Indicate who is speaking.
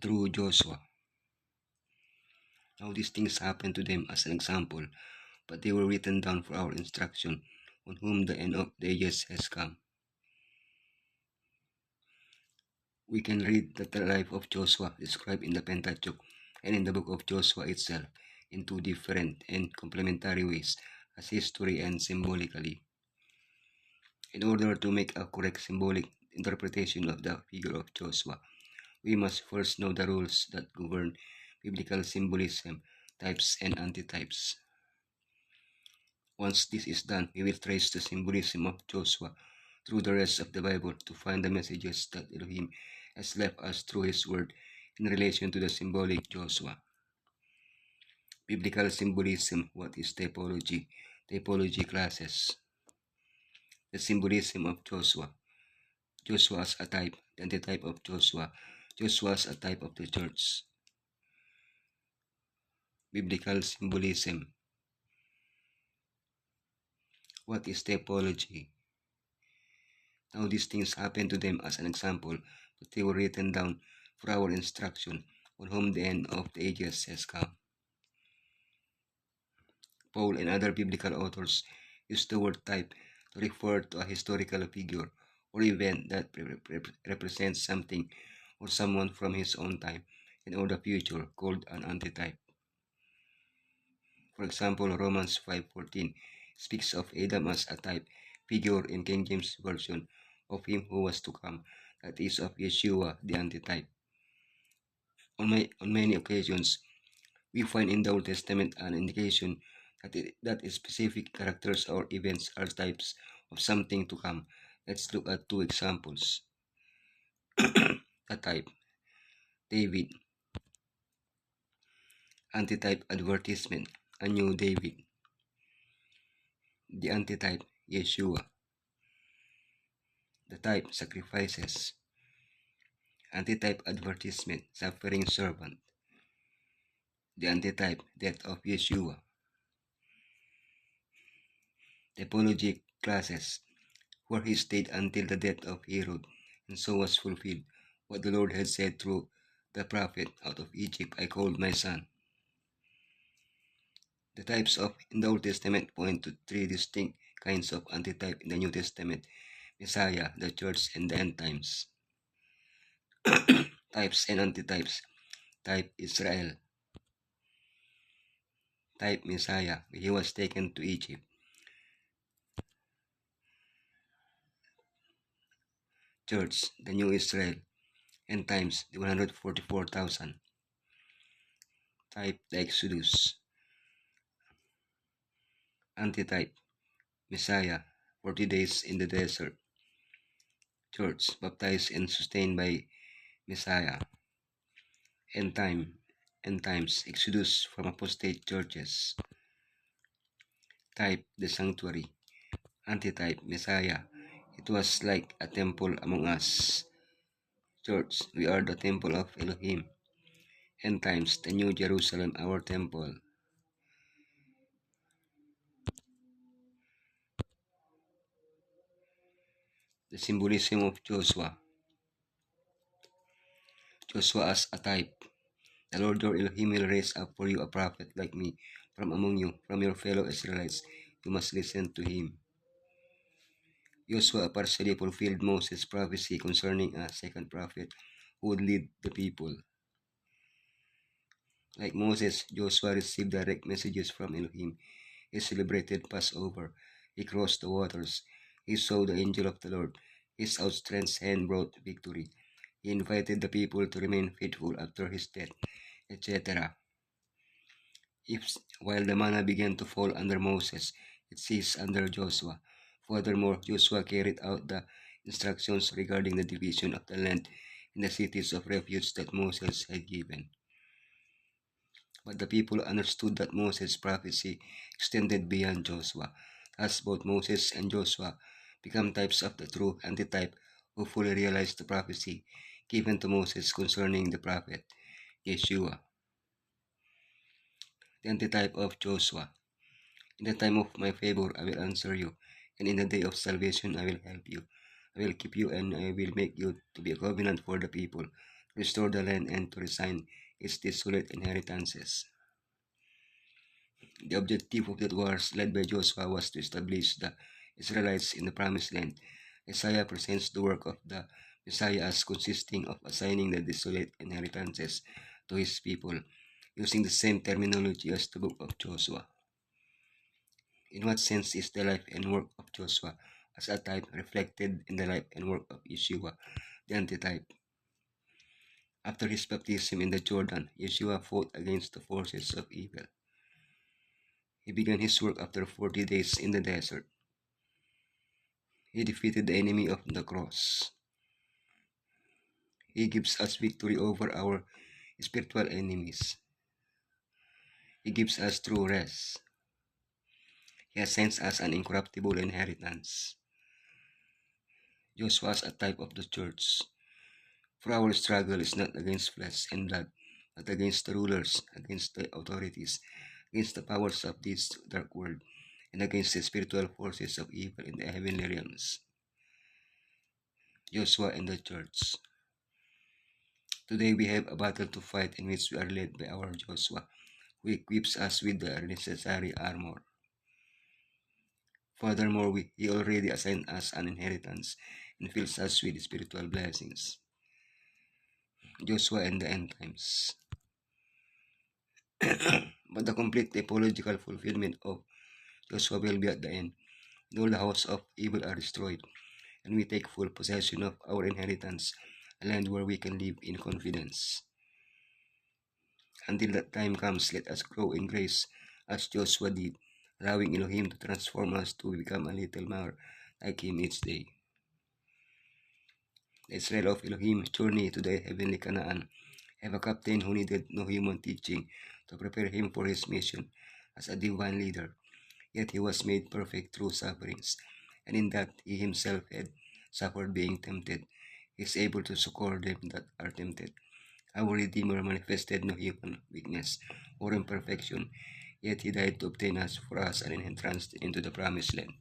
Speaker 1: true Joshua. Now these things happened to them as an example, but they were written down for our instruction, on whom the end of the ages has come. We can read that the life of Joshua described in the Pentateuch and in the book of Joshua itself in two different and complementary ways, as history and symbolically. In order to make a correct symbolic interpretation of the figure of Joshua, we must first know the rules that govern biblical symbolism, types and antitypes. Once this is done, we will trace the symbolism of Joshua through the rest of the Bible to find the messages that Elohim has left us through His Word in relation to the symbolic Joshua. Biblical symbolism. What is typology? Typology classes. The symbolism of Joshua. Joshua as a type, the antitype of Joshua. Joshua as a type of the church. Biblical symbolism. What is typology? Now these things happened to them as an example, but they were written down for our instruction, on whom the end of the ages has come. Paul and other biblical authors use the word type to refer to a historical figure or event that represents something or someone from his own time and or the future, called an antitype. For example, Romans 5:14 speaks of Adam as a type figure in King James Version of him who was to come, that is, of Yeshua, the antitype. On many occasions, we find in the Old Testament an indication that specific characters or events are types of something to come. Let's look at two examples. A type, David. Antitype, advertisement, a new David. The antitype, Yeshua. The type, sacrifices. Antitype, advertisement, suffering servant. The antitype, death of Yeshua. Typology classes, where he stayed until the death of Herod, and so was fulfilled what the Lord had said through the prophet, out of Egypt I called my son. The types in the Old Testament point to three distinct kinds of antitype in the New Testament: Messiah, the church, and the end times. Types and antitypes. Type, Israel. Type, Messiah, he was taken to Egypt. Church, the new Israel. End times, the 144,000. Type, the Exodus. Antitype, Messiah, 40 days in the desert. Church, baptized and sustained by Messiah. End times, Exodus from apostate churches. Type, the sanctuary. Antitype, Messiah, it was like a temple among us. Church, we are the temple of Elohim. End times, the new Jerusalem, our temple. The symbolism of Joshua. Joshua as a type. The Lord your Elohim will raise up for you a prophet like me from among you, from your fellow Israelites. You must listen to him. Joshua partially fulfilled Moses' prophecy concerning a second prophet who would lead the people. Like Moses, Joshua received direct messages from Elohim. He celebrated Passover. He crossed the waters. He saw the angel of the Lord. His outstretched hand brought victory. He invited the people to remain faithful after his death, etc. While the manna began to fall under Moses, it ceased under Joshua. Furthermore, Joshua carried out the instructions regarding the division of the land in the cities of refuge that Moses had given. But the people understood that Moses' prophecy extended beyond Joshua. Thus, both Moses and Joshua become types of the true antitype who fully realized the prophecy given to Moses concerning the prophet, Yeshua. The antitype of Joshua. In the time of my favor I will answer you, and in the day of salvation I will help you. I will keep you, and I will make you to be a covenant for the people, restore the land, and to resign its desolate inheritances. The objective of the wars led by Joshua was to establish the Israelites in the Promised Land. Isaiah presents the work of the Messiah as consisting of assigning the desolate inheritances to his people, using the same terminology as the book of Joshua. In what sense is the life and work of Joshua as a type reflected in the life and work of Yeshua, the antitype? After his baptism in the Jordan, Yeshua fought against the forces of evil. He began his work after 40 days in the desert. He defeated the enemy of the cross. He gives us victory over our spiritual enemies. He gives us true rest. He assigns us an incorruptible inheritance. Joshua is a type of the church. For our struggle is not against flesh and blood, but against the rulers, against the authorities, against the powers of this dark world, and against the spiritual forces of evil in the heavenly realms. Joshua and the church. Today we have a battle to fight in which we are led by our Joshua, who equips us with the necessary armor. Furthermore, he already assigned us an inheritance and fills us with spiritual blessings. Joshua and the end times. But the complete typological fulfillment of Joshua will be at the end, when all the hosts of evil are destroyed, and we take full possession of our inheritance, a land where we can live in confidence. Until that time comes, let us grow in grace as Joshua did, allowing Elohim to transform us to become a little more like him each day. The Israel of Elohim journey to the heavenly Canaan have a captain who needed no human teaching to prepare him for his mission as a divine leader. Yet he was made perfect through sufferings, and in that he himself had suffered being tempted, he is able to succor them that are tempted. Our Redeemer manifested no human weakness or imperfection, yet he died to obtain us for us an entrance into the promised land.